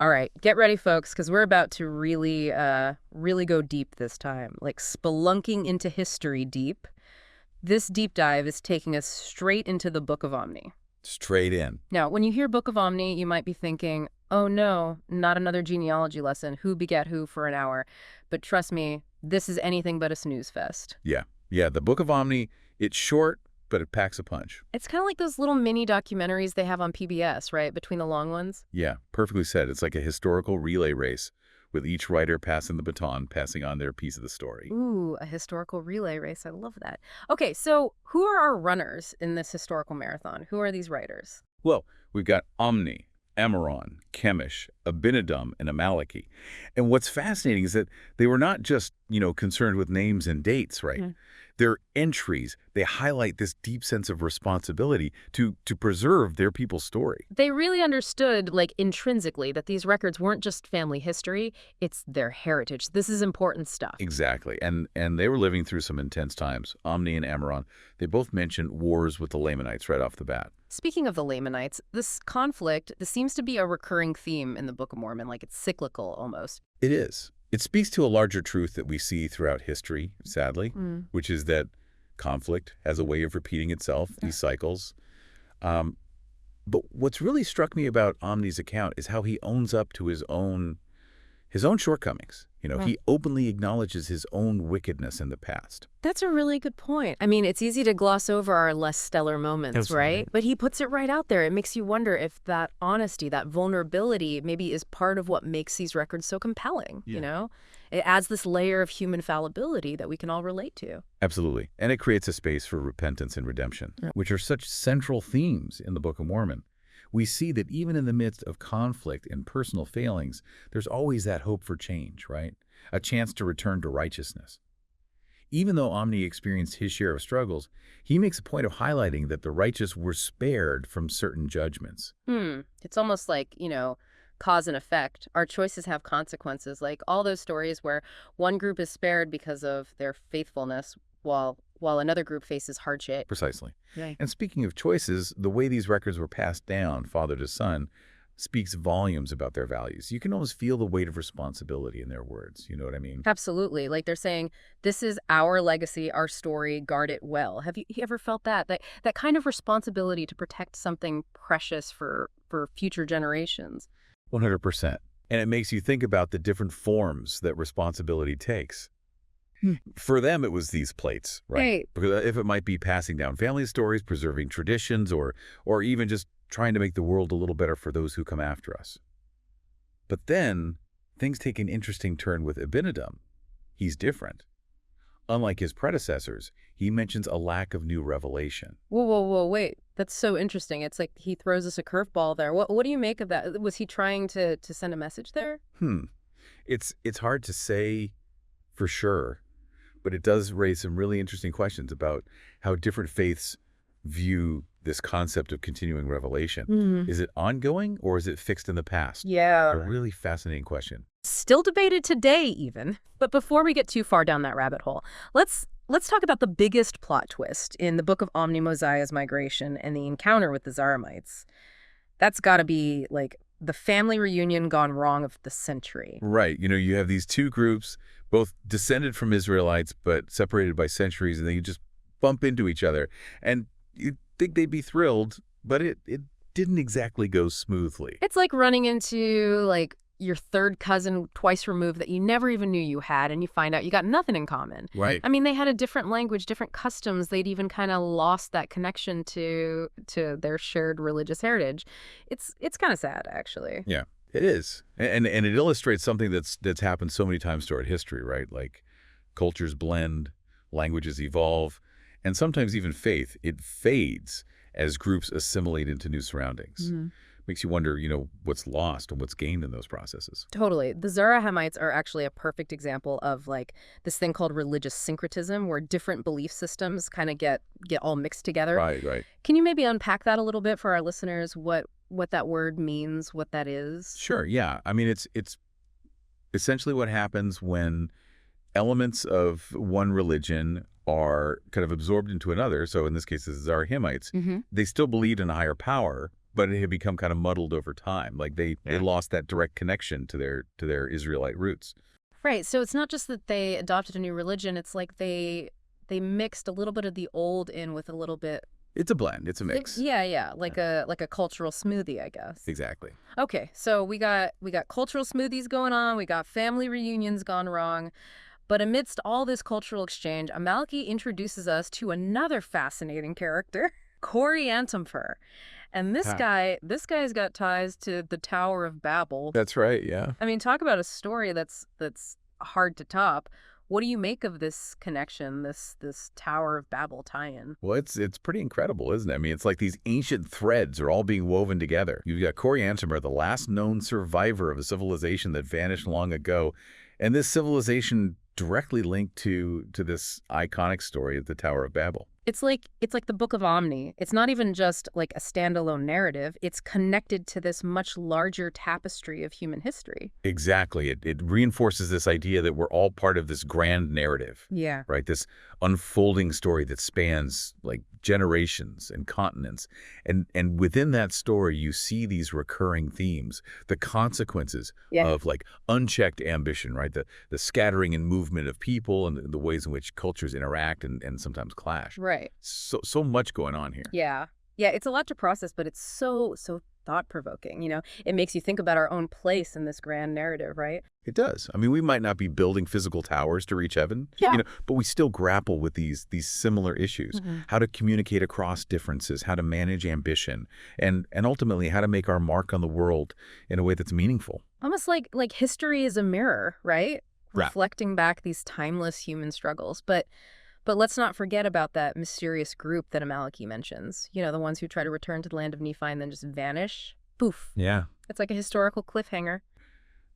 All right, get ready, folks, because we're about to really go deep this time, like spelunking into history deep. This deep dive is taking us straight into the Book of Omni. Straight in. Now, when you hear Book of Omni, you might be thinking, oh no, not another genealogy lesson, who begat who for an hour. But trust me, this is anything but a snooze fest. Yeah, the Book of Omni, it's short, but it packs a punch. It's kind of like those little mini documentaries they have on PBS, right, between the long ones. Yeah, perfectly said. It's like a historical relay race, with each writer passing the baton, passing on their piece of the story. Ooh, a historical relay race. I love that. Okay, so who are our runners in this historical marathon? Who are these writers? Well, we've got Omni, Amaron, Chemish, Abinadom, and Amaleki. And what's fascinating is that they were not just, concerned with names and dates, right? Their entries, they highlight this deep sense of responsibility to preserve their people's story. They really understood, like, intrinsically, that these records weren't just family history, it's their heritage. This is important stuff. Exactly. And they were living through some intense times. Omni and Amaron, they both mentioned wars with the Lamanites right off the bat. Speaking of the Lamanites, this seems to be a recurring theme in the Book of Mormon, like it's cyclical almost. It is. It speaks to a larger truth that we see throughout history, sadly, which is that conflict has a way of repeating itself, these cycles. But what's really struck me about Omni's account is how he owns up to his own shortcomings. He openly acknowledges his own wickedness in the past. That's a really good point. I mean, it's easy to gloss over our less stellar moments, Absolutely. right? But he puts it right out there. It makes you wonder if that honesty, that vulnerability, maybe is part of what makes these records so compelling, It adds this layer of human fallibility that we can all relate to. Absolutely. And it creates a space for repentance and redemption, which are such central themes in the Book of Mormon. We see that even in the midst of conflict and personal failings, there's always that hope for change, right? A chance to return to righteousness. Even though Omni experienced his share of struggles, he makes a point of highlighting that the righteous were spared from certain judgments. It's almost like, cause and effect. Our choices have consequences, like all those stories where one group is spared because of their faithfulness while another group faces hardship. Precisely. Right. And speaking of choices, the way these records were passed down, father to son, speaks volumes about their values. You can almost feel the weight of responsibility in their words. You know what I mean? Absolutely. Like they're saying, this is our legacy, our story, guard it well. Have you ever felt that? That kind of responsibility to protect something precious for future generations? 100%. And it makes you think about the different forms that responsibility takes. For them, it was these plates, right? Because if it might be passing down family stories, preserving traditions, or even just trying to make the world a little better for those who come after us. But then, things take an interesting turn with Abinadom. He's different. Unlike his predecessors, he mentions a lack of new revelation. Whoa, wait. That's so interesting. It's like he throws us a curveball there. What do you make of that? Was he trying to send a message there? It's hard to say for sure, but it does raise some really interesting questions about how different faiths view this concept of continuing revelation. Is it ongoing or is it fixed in the past? Yeah. A really fascinating question. Still debated today, even. But before we get too far down that rabbit hole, let's talk about the biggest plot twist in the Book of Omni, Mosiah's migration and the encounter with the Zarahemites. That's got to be like the family reunion gone wrong of the century. Right. You have these two groups, both descended from Israelites, but separated by centuries, and they just bump into each other. And you'd think they'd be thrilled, but it didn't exactly go smoothly. It's like running into, like, your third cousin twice removed that you never even knew you had, and you find out you got nothing in common. Right. I mean, they had a different language, different customs. They'd even kind of lost that connection to their shared religious heritage. It's kind of sad, actually. Yeah, it is. And it illustrates something that's happened so many times throughout history, right? Like cultures blend, languages evolve, and sometimes even faith, it fades as groups assimilate into new surroundings. Makes you wonder, what's lost and what's gained in those processes. Totally. The Zarahemites are actually a perfect example of, like, this thing called religious syncretism, where different belief systems kind of get all mixed together. Right. Can you maybe unpack that a little bit for our listeners, what that word means, what that is? Sure, yeah. I mean, it's essentially what happens when elements of one religion are kind of absorbed into another. So in this case, the Zarahemites, they still believed in a higher power, But it had become kind of muddled over time. Like they lost that direct connection to their Israelite roots. Right. So it's not just that they adopted a new religion. It's like they mixed a little bit of the old in with a little bit. It's a blend. It's a mix. Yeah. Like a cultural smoothie, I guess. Exactly. Okay. So we got cultural smoothies going on. We got family reunions gone wrong. But amidst all this cultural exchange, Amaleki introduces us to another fascinating character, Coriantumr. And this guy's got ties to the Tower of Babel. That's right, yeah. I mean, talk about a story that's hard to top. What do you make of this connection, this Tower of Babel tie-in? Well, it's pretty incredible, isn't it? I mean, it's like these ancient threads are all being woven together. You've got Coriantumr, the last known survivor of a civilization that vanished long ago, and this civilization directly linked to this iconic story of the Tower of Babel. It's like the Book of Omni. It's not even just like a standalone narrative. It's connected to this much larger tapestry of human history. Exactly. It reinforces this idea that we're all part of this grand narrative. Yeah. Right? This unfolding story that spans like generations and continents. And within that story, you see these recurring themes, the consequences of like unchecked ambition, right? The scattering and movement of people and the ways in which cultures interact and sometimes clash. Right. So much going on here. Yeah, it's a lot to process, but it's so thought-provoking, you know? It makes you think about our own place in this grand narrative, right? It does. I mean, we might not be building physical towers to reach heaven, but we still grapple with these similar issues. How to communicate across differences, how to manage ambition, and ultimately how to make our mark on the world in a way that's meaningful. Almost like history is a mirror, right? Reflecting back these timeless human struggles. But let's not forget about that mysterious group that Amaleki mentions. You know, the ones who try to return to the land of Nephi and then just vanish. Poof. Yeah. It's like a historical cliffhanger.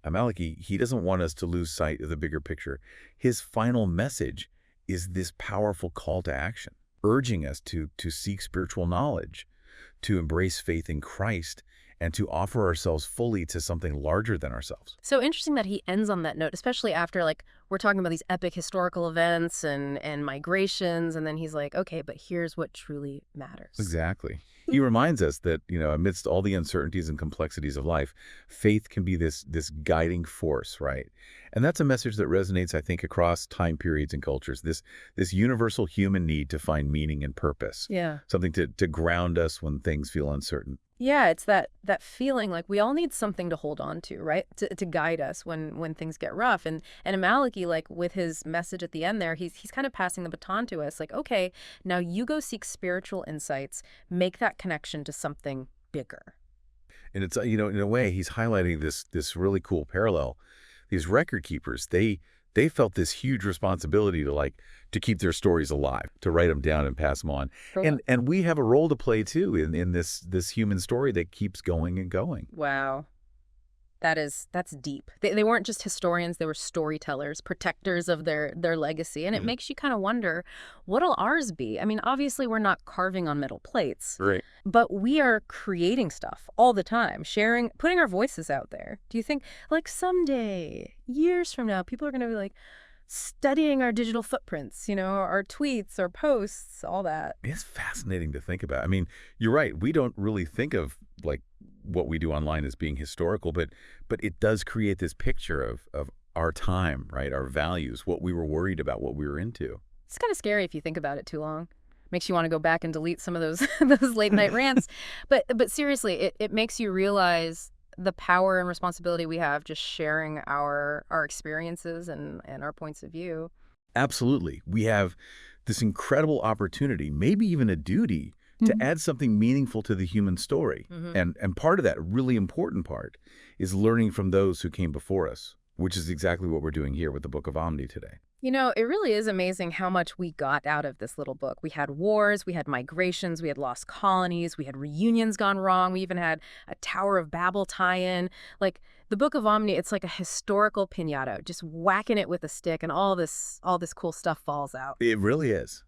Amaleki, he doesn't want us to lose sight of the bigger picture. His final message is this powerful call to action, urging us to seek spiritual knowledge, to embrace faith in Christ, and to offer ourselves fully to something larger than ourselves. So interesting that he ends on that note, especially after, like, we're talking about these epic historical events and migrations, and then he's like, okay, but here's what truly matters. Exactly. He reminds us that, you know, amidst all the uncertainties and complexities of life, faith can be this guiding force, right? And that's a message that resonates, I think, across time periods and cultures, this universal human need to find meaning and purpose. Yeah. Something to ground us when things feel uncertain. Yeah, it's that feeling like we all need something to hold on to, right? To guide us when things get rough. And Amaleki, like with his message at the end there, he's kind of passing the baton to us. Like, okay, now you go seek spiritual insights, make that connection to something bigger. And it's, you know, in a way, he's highlighting this really cool parallel. These record keepers, they felt this huge responsibility to keep their stories alive, to write them down and pass them on. And we have a role to play too in this human story that keeps going and going. Wow. That's deep. They weren't just historians, they were storytellers, protectors of their legacy. And it makes you kind of wonder, what'll ours be? I mean, obviously we're not carving on metal plates. Right. But we are creating stuff all the time, sharing, putting our voices out there. Do you think, like, someday, years from now, people are going to be like studying our digital footprints, you know, our tweets, our posts, all that? It's fascinating to think about. I mean, you're right. We don't really think of like what we do online as being historical, but it does create this picture of our time, right? Our values, what we were worried about, what we were into. It's kind of scary if you think about it too long. Makes you want to go back and delete some of those those late night rants. But seriously, it makes you realize the power and responsibility we have just sharing our experiences and our points of view. Absolutely. We have this incredible opportunity, maybe even a duty, to add something meaningful to the human story. And part of that, really important part, is learning from those who came before us, which is exactly what we're doing here with the Book of Omni today. You know, it really is amazing how much we got out of this little book. We had wars, we had migrations, we had lost colonies, we had reunions gone wrong, we even had a Tower of Babel tie-in. Like, the Book of Omni, it's like a historical piñata, just whacking it with a stick and all this cool stuff falls out. It really is.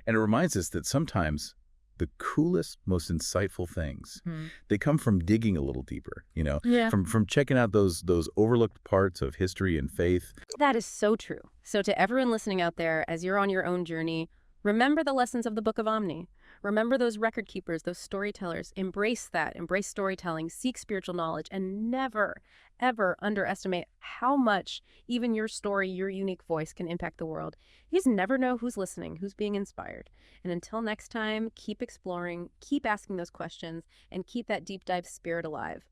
And it reminds us that sometimes the coolest, most insightful things, they come from digging a little deeper, you know, from checking out those overlooked parts of history and faith. That is so true. So to everyone listening out there, as you're on your own journey, remember the lessons of the Book of Omni. Remember those record keepers, those storytellers. Embrace that. Embrace storytelling. Seek spiritual knowledge. And never, ever underestimate how much even your story, your unique voice can impact the world. You just never know who's listening, who's being inspired. And until next time, keep exploring, keep asking those questions, and keep that deep dive spirit alive.